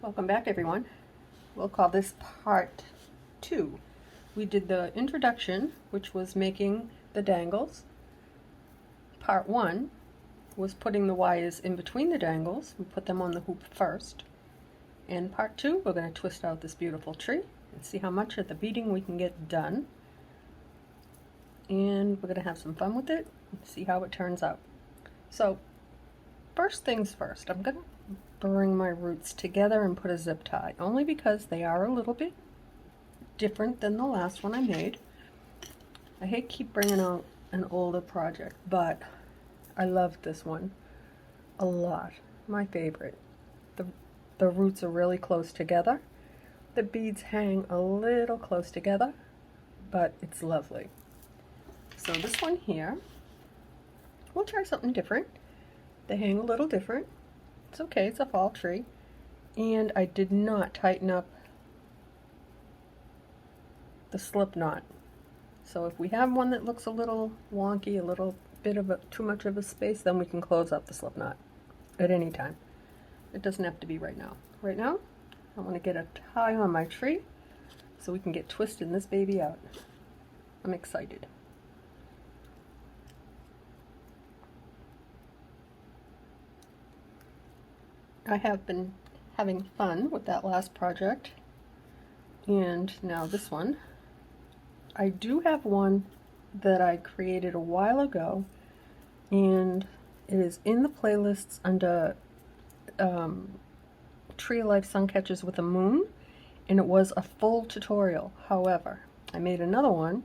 Welcome back, everyone. We'll call this part 2. We did the introduction, which was making the dangles. Part 1 was putting the wires in between the dangles. We put them on the hoop first. And part 2, we're going to twist out this beautiful tree and see how much of the beading we can get done. And we're going to have some fun with it and see how it turns out. So, first things first, I'm going to bring my roots together and put a zip tie, only because they are a little bit different than the last one I made. I hate keep bringing out an older project, but I love this one a lot. My favorite. The roots are really close together. The beads hang a little close together, but it's lovely. So this one here, we'll try something different. They hang a little different. It's okay, it's a fall tree. And I did not tighten up the slip knot. So if we have one that looks a little wonky, a little bit of too much of a space, then we can close up the slip knot at any time. It doesn't have to be right now. Right now, I want to get a tie on my tree so we can get twisting this baby out. I'm excited. I have been having fun with that last project, and now this one. I do have one that I created a while ago, and it is in the playlists under Tree of Life Sun Catchers with a Moon, and it was a full tutorial. However, I made another one.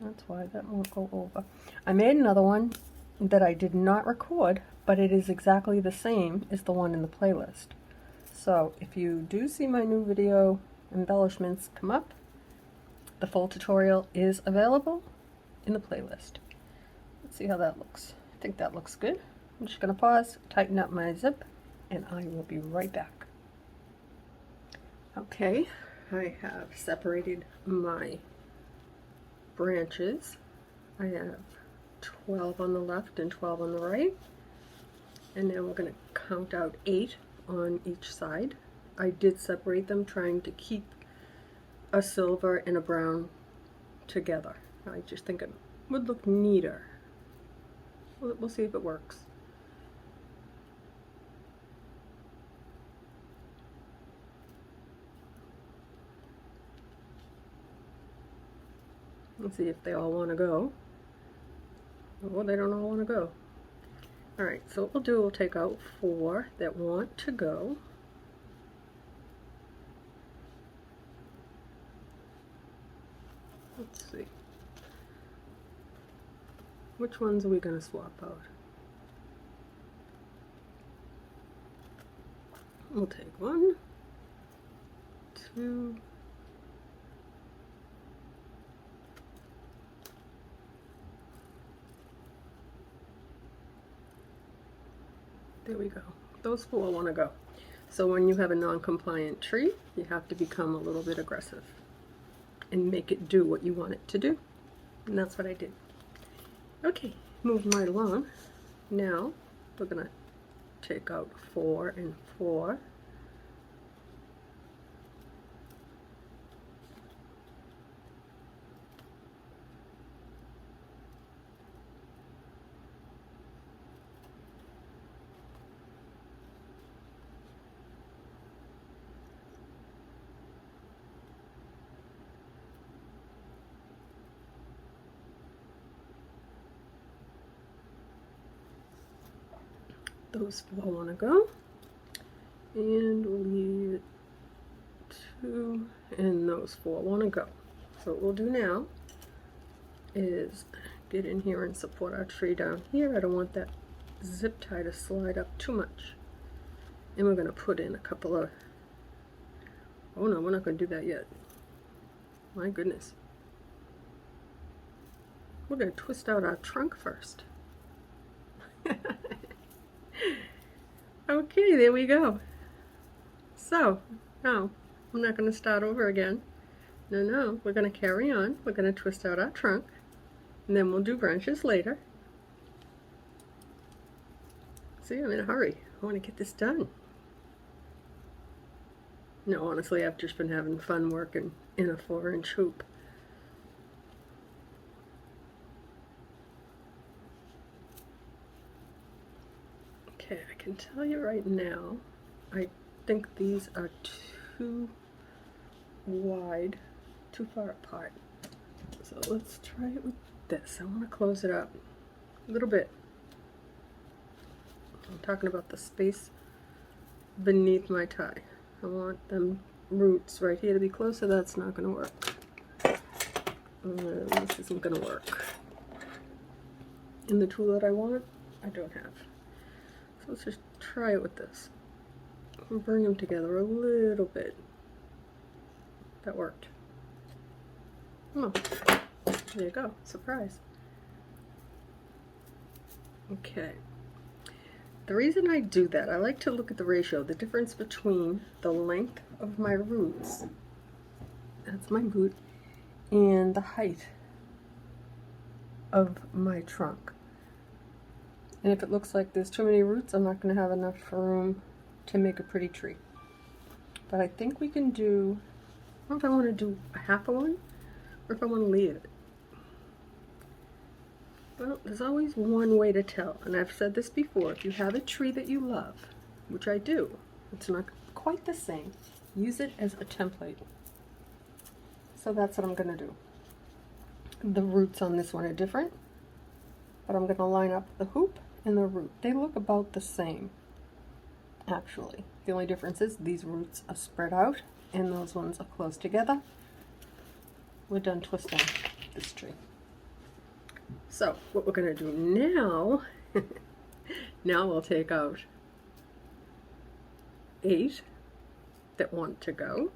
That's why that won't go over. I made another one that I did not record, but it is exactly the same as the one in the playlist. So if you do see my new video embellishments come up, the full tutorial is available in the playlist. Let's see how that looks. I think that looks good. I'm just going to pause, tighten up my zip, and I will be right back. Okay, I have separated my branches. I have 12 on the left and 12 on the right. And now we're going to count out 8 on each side. I did separate them, trying to keep a silver and a brown together. I just think it would look neater. We'll see if it works. Let's see if they all want to go. Well, they don't all want to go. Alright, so what we'll do, we'll take out 4 that want to go. Let's see. Which ones are we going to swap out? We'll take 1, 2, there we go. Those 4 want to go. So when you have a non-compliant tree, you have to become a little bit aggressive and make it do what you want it to do. And that's what I did. Okay, moving right along. Now we're going to take out 4 and 4. Those 4 want to go, and we'll leave 2, and those 4 want to go. So what we'll do now is get in here and support our tree down here. I don't want that zip tie to slide up too much. And we're going to put in a couple of, oh no, we're not going to do that yet. My goodness. We're going to twist out our trunk first. Okay, there we go. So, now, I'm not going to start over again. No, we're going to carry on. We're going to twist out our trunk, and then we'll do branches later. See, I'm in a hurry. I want to get this done. No, honestly, I've just been having fun working in a 4-inch hoop. Okay, I can tell you right now, I think these are too wide, too far apart. So let's try it with this. I want to close it up a little bit. I'm talking about the space beneath my tie. I want them roots right here to be closer. That's not going to work. This isn't going to work. And the tool that I want, I don't have. So let's just try it with this. And bring them together a little bit. That worked. Oh, there you go. Surprise. Okay. The reason I do that, I like to look at the ratio, the difference between the length of my roots, that's my root, and the height of my trunk. And if it looks like there's too many roots, I'm not going to have enough room to make a pretty tree. But I think we can do, I don't know if I want to do a half of one, or if I want to leave it. Well, there's always one way to tell, and I've said this before, if you have a tree that you love, which I do, it's not quite the same, use it as a template. So that's what I'm going to do. The roots on this one are different, but I'm going to line up the hoop and the root. They look about the same, actually. The only difference is these roots are spread out and those ones are close together. We're done twisting this tree. So what we're going to do now, now we'll take out 8 that want to go.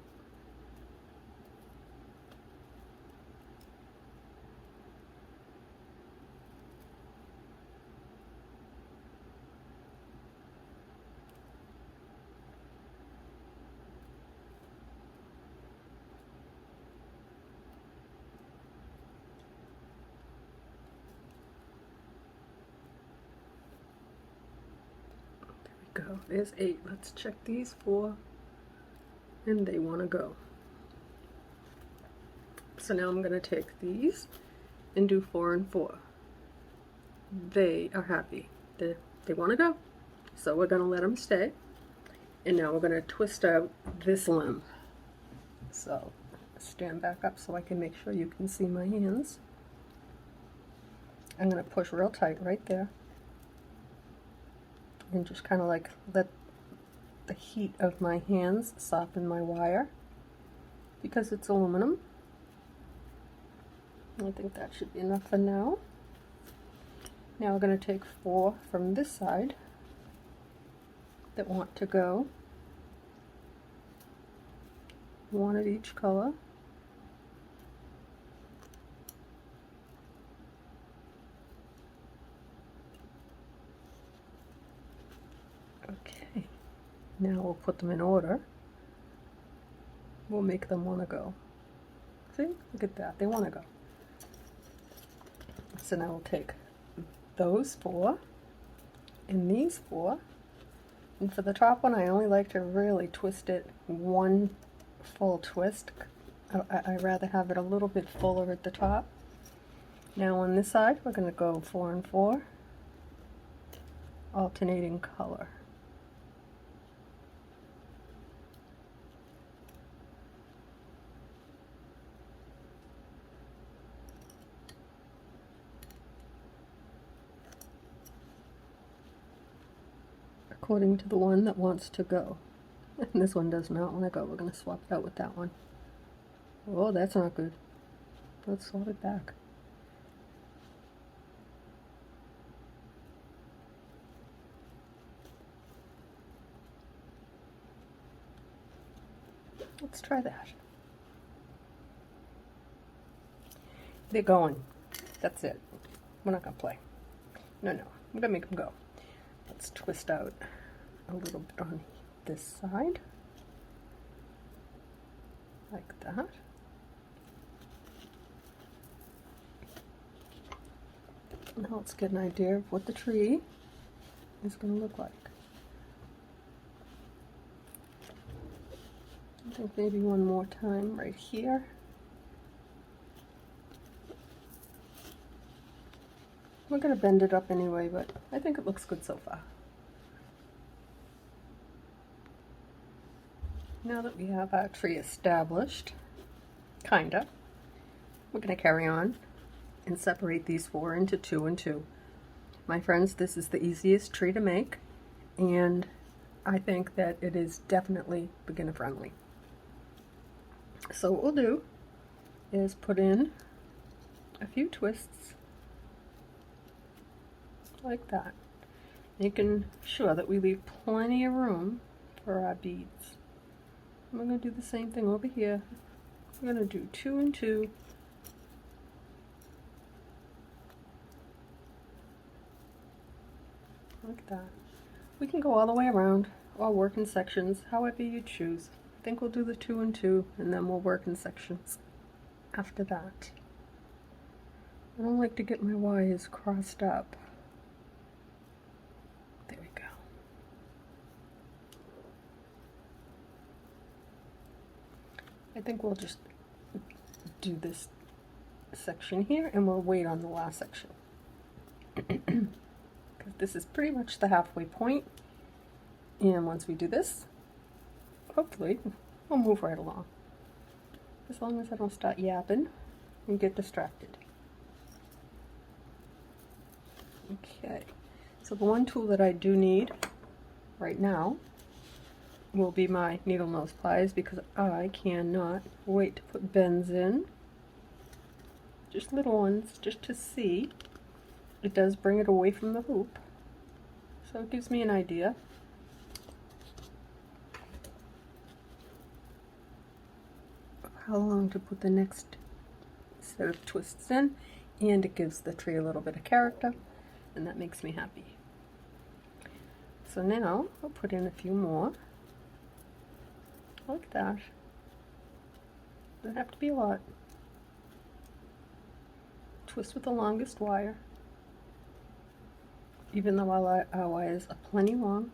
Go. There's 8. Let's check these 4, and they want to go. So now I'm going to take these and do 4 and 4. They are happy. They want to go. So we're going to let them stay. And now we're going to twist out this limb. So stand back up so I can make sure you can see my hands. I'm going to push real tight right there. And just kind of like let the heat of my hands soften my wire because it's aluminum. I think that should be enough for now. Now we're going to take 4 from this side that want to go, 1 of each color. Okay, now we'll put them in order. We'll make them want to go. See? Look at that. They want to go. So now we'll take those 4 and these 4. And for the top one, I only like to really twist it one full twist. I'd rather have it a little bit fuller at the top. Now on this side, we're going to go 4 and 4, alternating color. According to the one that wants to go. And this one does not want to go. We're going to swap it out with that one. Oh, that's not good. Let's swap it back. Let's try that. They're going. That's it. We're not going to play. No, I'm going to make them go. Let's twist out a little bit on this side, like that. Now let's get an idea of what the tree is going to look like. I think maybe one more time right here. We're going to bend it up anyway, but I think it looks good so far. Now that we have our tree established, kinda, we're going to carry on and separate these 4 into 2 and 2. My friends, this is the easiest tree to make, and I think that it is definitely beginner friendly. So what we'll do is put in a few twists like that, making sure that we leave plenty of room for our beads. And we're going to do the same thing over here. We're going to do 2 and 2. Like that. We can go all the way around or work in sections, however you choose. I think we'll do the 2 and 2 and then we'll work in sections after that. I don't like to get my wires crossed up. There we go. I think we'll just do this section here and we'll wait on the last section. Because this is pretty much the halfway point. And once we do this, hopefully we'll move right along. As long as I don't start yapping and get distracted. Okay, so the one tool that I do need right now will be my needle nose pliers, because I cannot wait to put bends in. Just little ones, just to see. It does bring it away from the hoop, so it gives me an idea. How long to put the next set of twists in, and it gives the tree a little bit of character, and that makes me happy. So now I'll put in a few more like that. Doesn't have to be a lot. Twist with the longest wire, even though our wires are plenty long.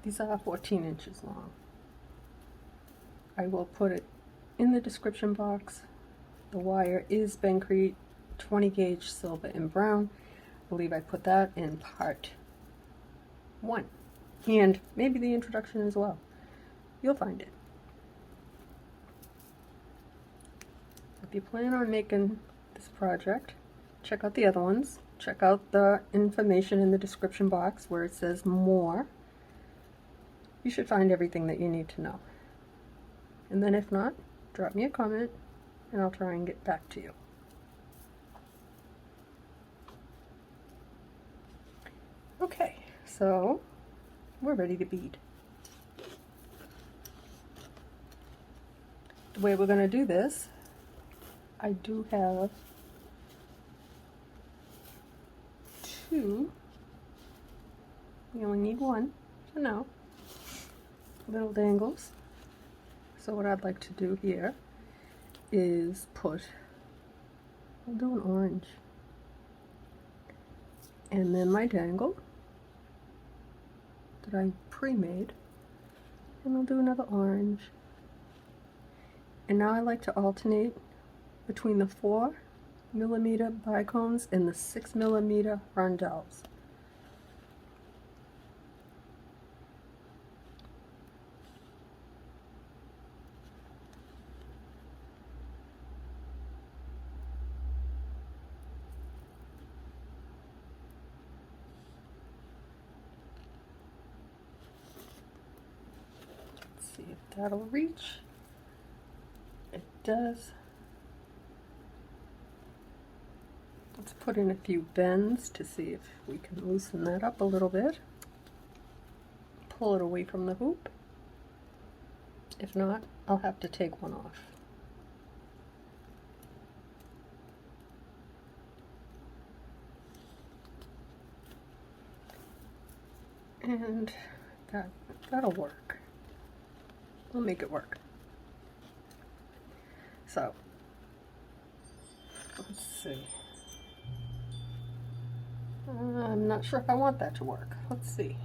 These are 14 inches long. I will put it in the description box. The wire is Bencrete 20 gauge silver and brown. I believe I put that in part 1, and maybe the introduction as well. You'll find it. If you plan on making this project, check out the other ones. Check out the information in the description box where it says more. You should find everything that you need to know. And then if not, drop me a comment and I'll try and get back to you. Okay, so we're ready to bead. The way we're going to do this, I do have 2. We only need 1 for now. Little dangles. So what I'd like to do here is I'll do an orange, and then my dangle that I pre-made, and I'll do another orange. And now I like to alternate between the 4mm bicones and the 6mm rondelles. See if that'll reach. It does. Let's put in a few bends to see if we can loosen that up a little bit. Pull it away from the hoop. If not, I'll have to take one off. And that'll work. We'll make it work. So, let's see. I'm not sure if I want that to work. Let's see.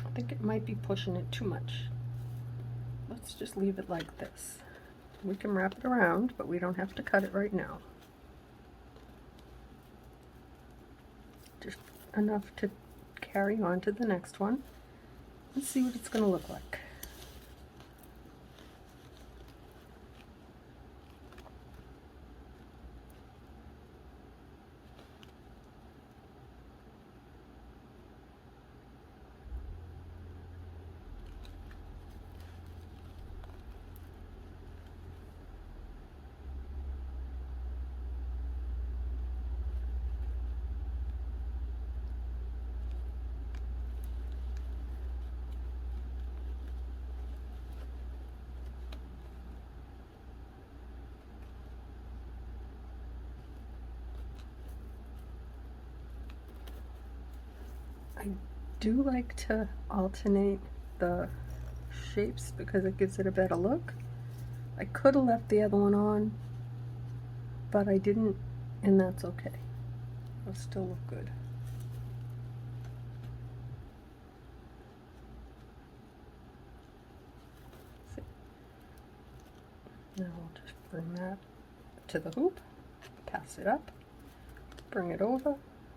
I think it might be pushing it too much. Let's just leave it like this. We can wrap it around, but we don't have to cut it right now. Just enough to carry on to the next one and see what it's going to look like. I do like to alternate the shapes because it gives it a better look. I could have left the other one on, but I didn't, and that's okay. It'll still look good. See? Now I'll just bring that to the hoop, pass it up, bring it over,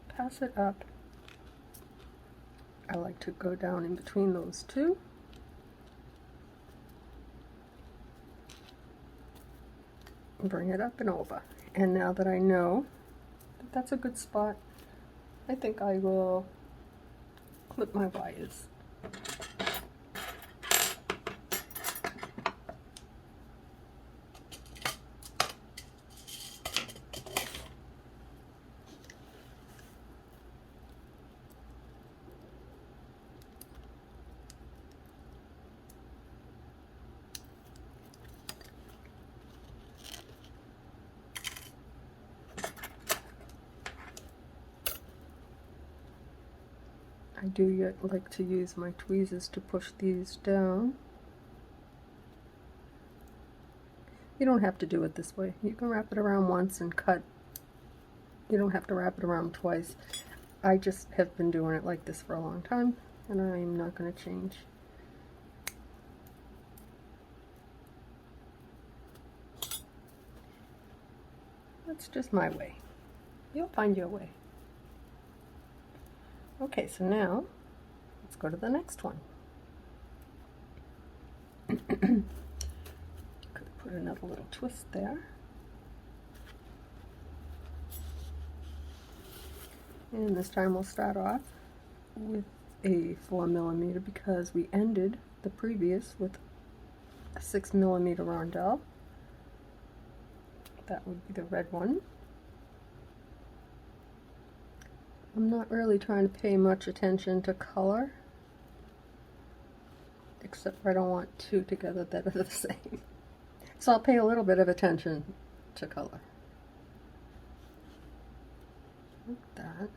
pass it up. I like to go down in between those two. Bring it up and over. And now that I know that that's a good spot, I think I will clip my wires. I do yet like to use my tweezers to push these down. You don't have to do it this way. You can wrap it around once and cut. You don't have to wrap it around twice. I just have been doing it like this for a long time, and I'm not going to change. That's just my way. You'll find your way. Okay, so now let's go to the next one. Could put another little twist there. And this time we'll start off with a 4mm because we ended the previous with a 6mm rondelle. That would be the red one. I'm not really trying to pay much attention to color, except I don't want two together that are the same. So I'll pay a little bit of attention to color. Like that.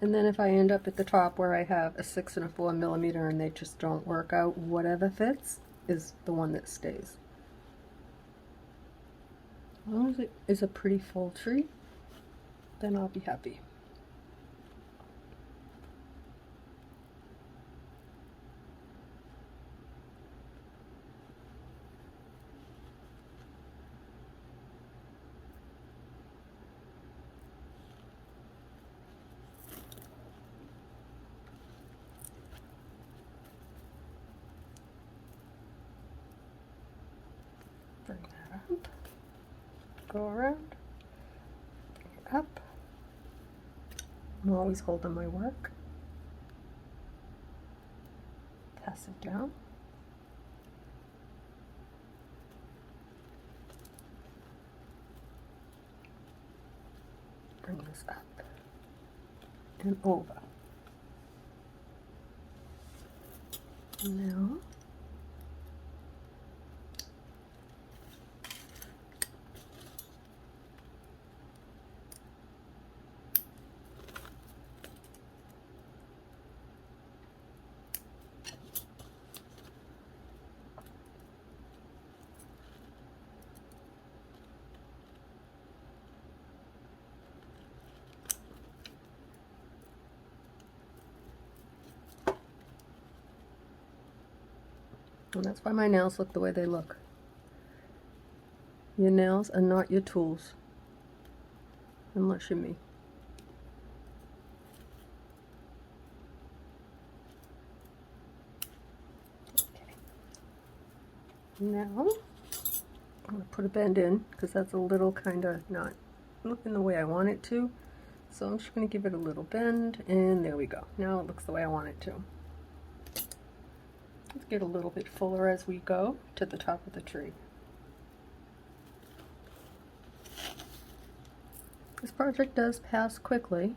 And then if I end up at the top where I have a 6 and a 4mm and they just don't work out, whatever fits is the one that stays. As long as it is a pretty full tree, then I'll be happy. Bring that up. Go around, bring it up. I'm always holding my work. Pass it down. Bring this up and over. Now And that's why my nails look the way they look. Your nails are not your tools, unless you're me. Okay. Now, I'm going to put a bend in, because that's a little kind of not looking the way I want it to. So I'm just going to give it a little bend, and there we go. Now it looks the way I want it to. Let's get a little bit fuller as we go to the top of the tree. This project does pass quickly,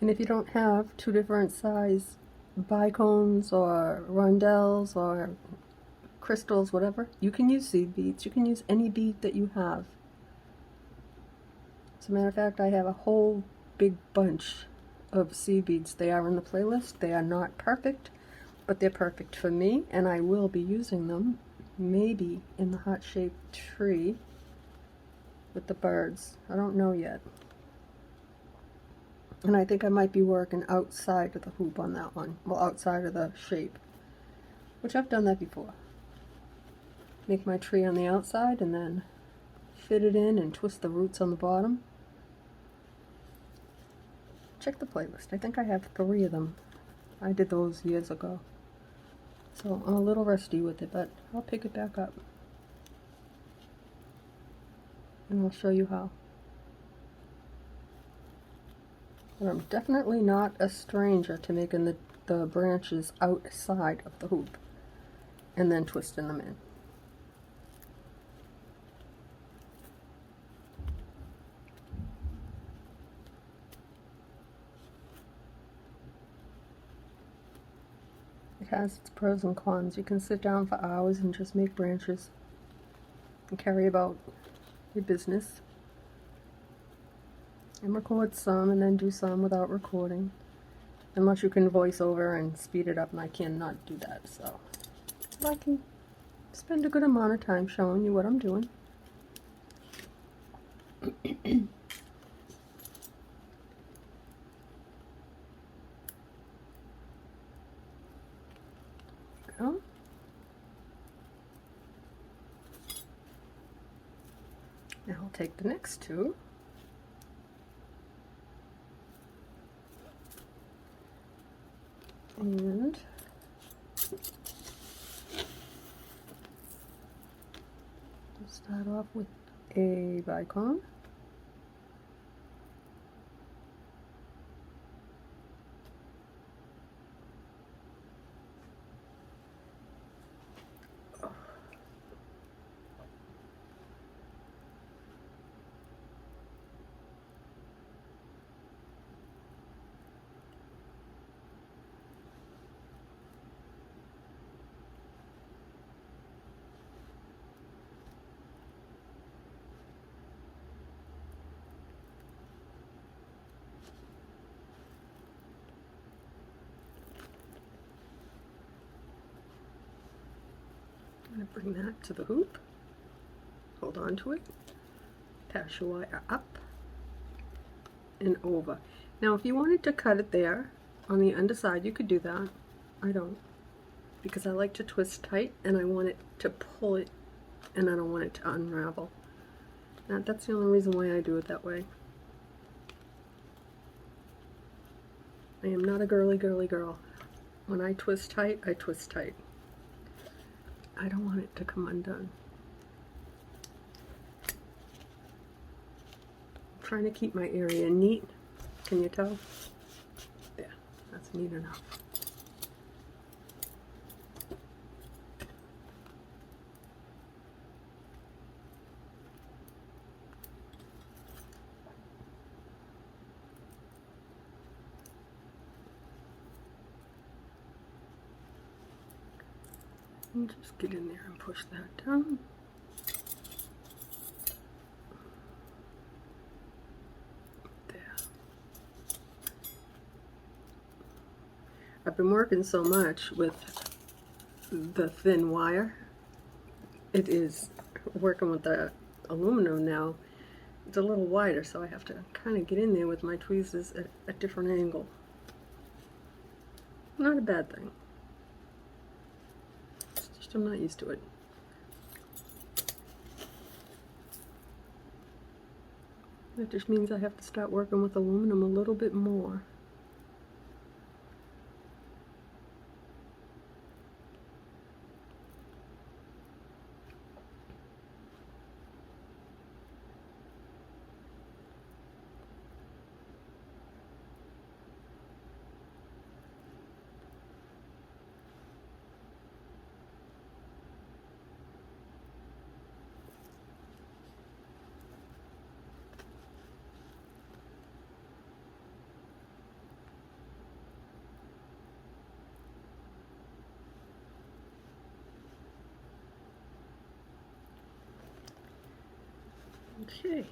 and if you don't have two different size bicones or rondelles or crystals, whatever, you can use seed beads. You can use any bead that you have. As a matter of fact, I have a whole big bunch of seed beads. They are in the playlist. They are not perfect, but they're perfect for me, and I will be using them maybe in the heart-shaped tree with the birds. I don't know yet. And I think I might be working outside of the hoop on that one. Well, outside of the shape, which I've done that before. Make my tree on the outside and then fit it in and twist the roots on the bottom. Check the playlist. I think I have 3 of them. I did those years ago. So I'm a little rusty with it, but I'll pick it back up. And I'll show you how. But I'm definitely not a stranger to making the branches outside of the hoop and then twisting them in. It has its pros and cons. You can sit down for hours and just make branches and carry about your business and record some and then do some without recording, unless you can voice over and speed it up, and I cannot do that. So I can spend a good amount of time showing you what I'm doing. Go. Now I'll take the next 2. And we'll start off with a bicone. I'm going to bring that to the hoop, hold on to it, pass your wire up and over. Now if you wanted to cut it there on the underside, you could do that. I don't, because I like to twist tight and I want it to pull it and I don't want it to unravel. Now, that's the only reason why I do it that way. I am not a girly girl. When I twist tight, I twist tight. I don't want it to come undone. I'm trying to keep my area neat. Can you tell? Yeah, that's neat enough. And just get in there and push that down. There. I've been working so much with the thin wire. It is working with the aluminum now. It's a little wider, so I have to kind of get in there with my tweezers at a different angle. Not a bad thing. Just I'm not used to it. That just means I have to start working with aluminum a little bit more. Okay.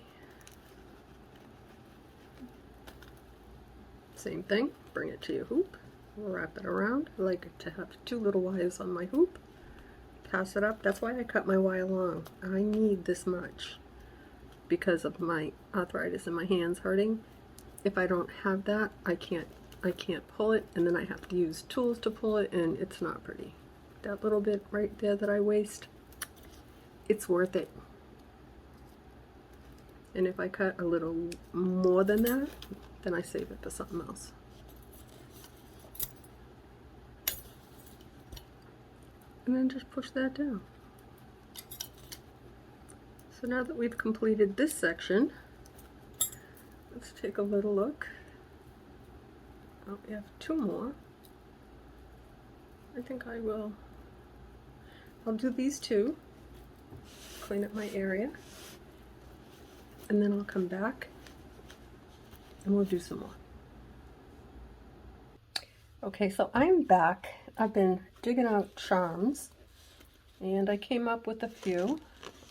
Same thing, bring it to your hoop, wrap it around. I like to have 2 little wires on my hoop. Pass it up. That's why I cut my wire long. I need this much because of my arthritis and my hands hurting. If I don't have that, I can't pull it, and then I have to use tools to pull it, and it's not pretty. That little bit right there that I waste, it's worth it. And if I cut a little more than that, then I save it for something else. And then just push that down. So now that we've completed this section, let's take a little look. Oh, we have 2 more. I think I'll do these 2, clean up my area, and then I'll come back and we'll do some more. Okay, so I'm back. I've been digging out charms, and I came up with a few,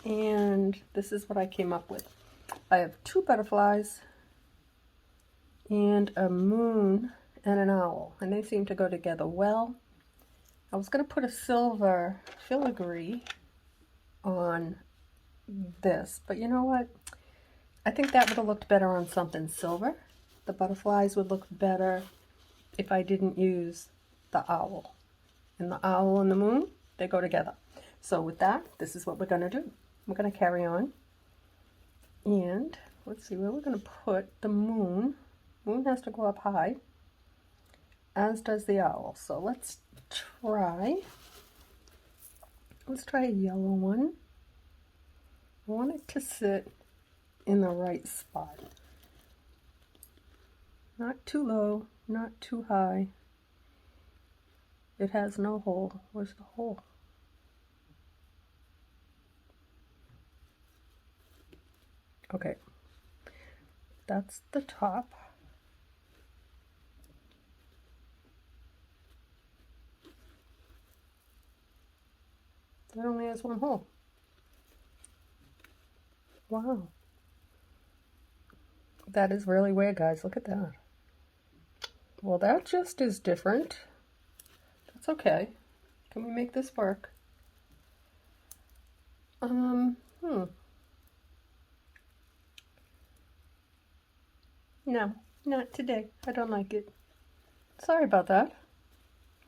and this is what I came up with. I have 2 butterflies and a moon and an owl, and they seem to go together well. I was going to put a silver filigree on this, but you know what? I think that would have looked better on something silver. The butterflies would look better if I didn't use the owl. And the owl and the moon, they go together. So with that, this is what we're going to do. We're going to carry on. And let's see where we're going to put the moon. Moon has to go up high, as does the owl. So let's try a yellow one. I want it to sit in the right spot. Not too low, not too high. It has no hole. Where's the hole? Okay, that's the top. That only has 1 hole. Wow. That is really weird, guys. Look at that. Well, that just is different. That's okay. Can we make this work? No, not today. I don't like it. Sorry about that.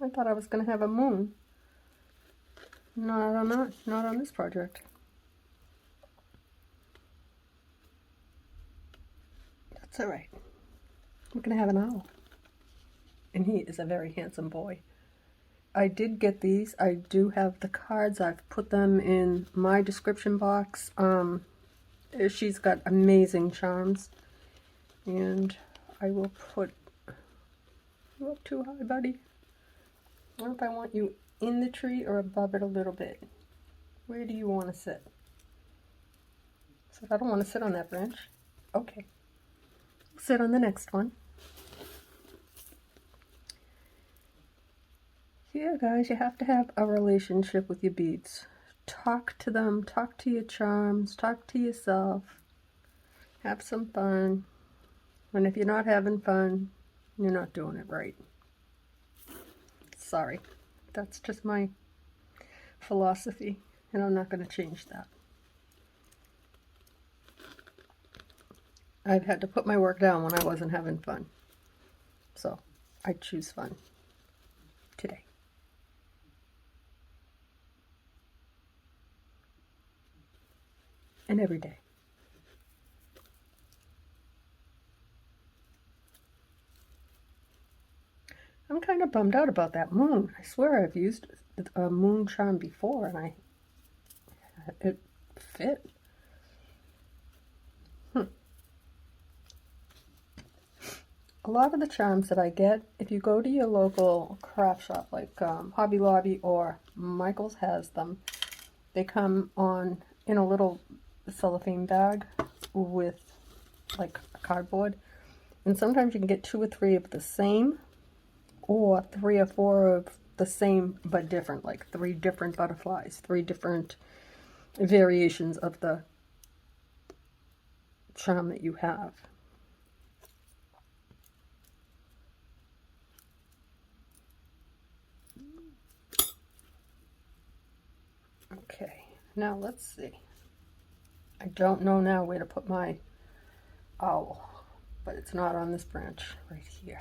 I thought I was going to have a moon. Not on this project. That's all right. We're going to have an owl. And he is a very handsome boy. I did get these. I do have the cards. I've put them in my description box. She's got amazing charms. And I will put you up too high, buddy. I don't know if I want you in the tree or above it a little bit. Where do you want to sit? So I don't want to sit on that branch. Okay. Sit on the next one. Yeah, guys, you have to have a relationship with your beads. Talk to them, talk to your charms, talk to yourself. Have some fun. And if you're not having fun, you're not doing it right. Sorry. That's just my philosophy, and I'm not going to change that. I've had to put my work down when I wasn't having fun. So, I choose fun today. and every day. I'm kind of bummed out about that moon. I swear I've used a moon charm before and it fit. A lot of the charms that I get, if you go to your local craft shop like Hobby Lobby or Michael's has them, they come in a little cellophane bag with like a cardboard. And sometimes you can get 2 or 3 of the same, or 3 or 4 of the same but different, like 3 different butterflies, 3 different variations of the charm that you have. Okay, now let's see. I don't know now where to put my owl, but it's not on this branch right here.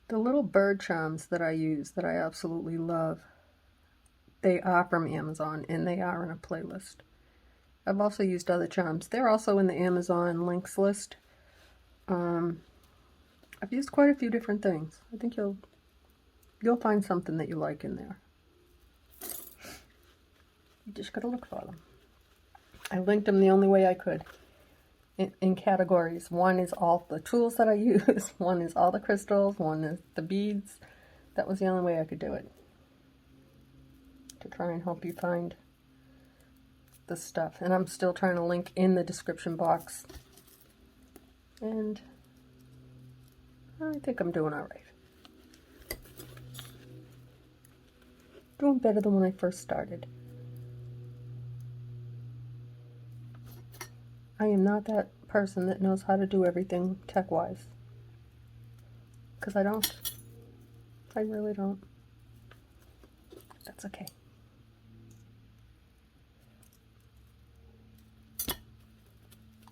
The little bird charms that I use that I absolutely love, they are from Amazon and they are in a playlist. I've also used other charms. They're also in the Amazon links list. I've used quite a few different things. I think you'll find something that you like in there. You just gotta look for them. I linked them the only way I could in categories. One is all the tools that I use, one is all the crystals, one is the beads. That was the only way I could do it, to try and help you find the stuff. And I'm still trying to link in the description box. And I think I'm doing alright. Doing better than when I first started. I am not that person that knows how to do everything tech-wise. Because I don't. I really don't. That's okay.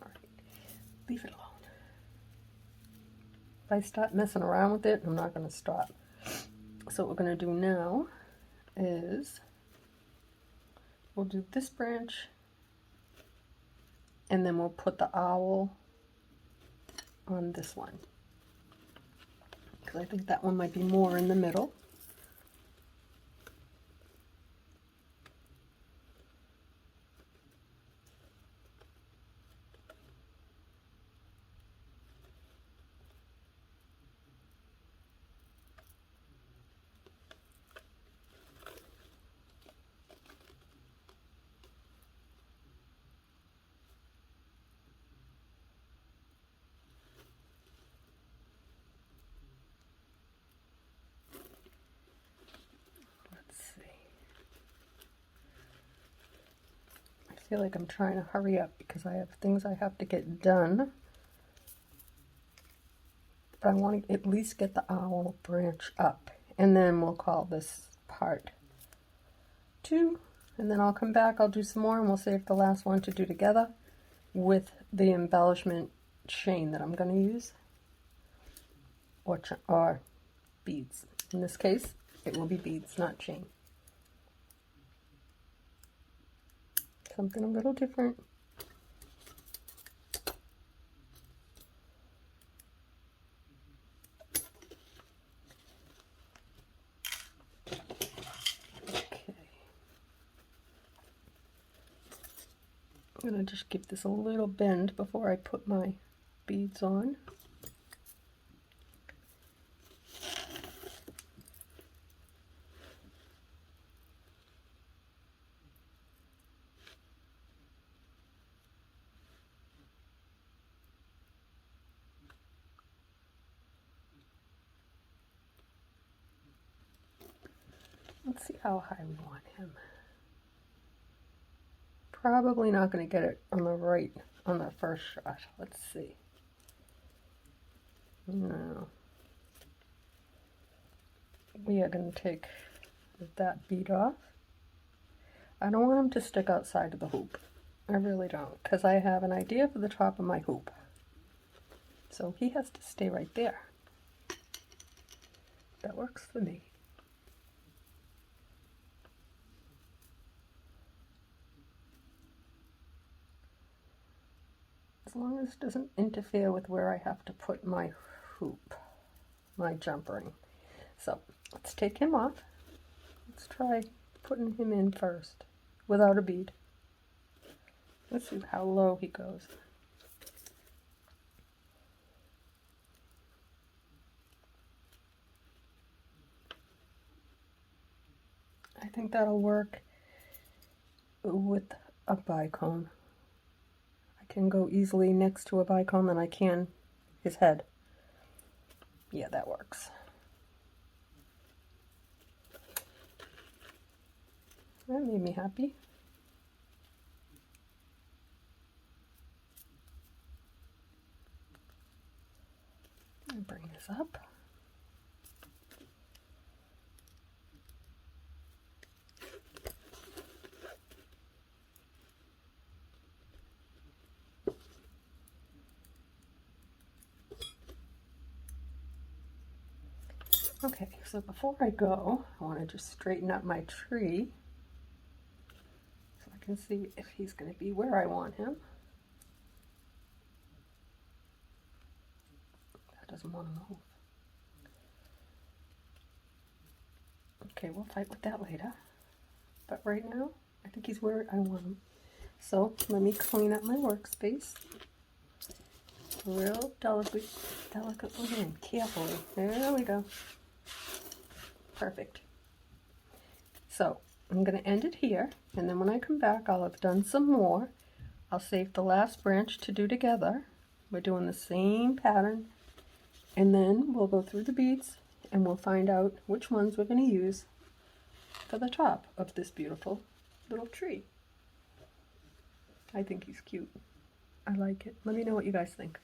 Alright. Leave it alone. If I start messing around with it, I'm not going to stop. So what we're going to do now is we'll do this branch, and then we'll put the owl on this one, because I think that one might be more in the middle. I feel like I'm trying to hurry up because I have things I have to get done. But I want to at least get the owl branch up. And then we'll call this part 2. And then I'll come back, I'll do some more, and we'll save the last one to do together with the embellishment chain that I'm going to use. Or beads. In this case, it will be beads, not chain. Something a little different. Okay. I'm going to just give this a little bend before I put my beads on. Let's see how high we want him. Probably not going to get it on the first shot. Let's see. No. We are going to take that bead off. I don't want him to stick outside of the hoop. I really don't, because I have an idea for the top of my hoop. So he has to stay right there. That works for me. As long as it doesn't interfere with where I have to put my hoop, my jump ring. So let's take him off. Let's try putting him in first without a bead. Let's see how low he goes. I think that'll work with a bicone. I can go easily next to a bicone than I can his head. Yeah, that works. That made me happy. I'll bring this up. Okay, so before I go, I want to just straighten up my tree so I can see if he's going to be where I want him. That doesn't want to move. Okay, we'll fight with that later. But right now, I think he's where I want him. So let me clean up my workspace. Real delicately and carefully. There we go. Perfect. So I'm going to end it here, and then when I come back I'll have done some more. I'll save the last branch to do together. We're doing the same pattern, and then we'll go through the beads and we'll find out which ones we're going to use for the top of this beautiful little tree. I think he's cute. I like it. Let me know what you guys think.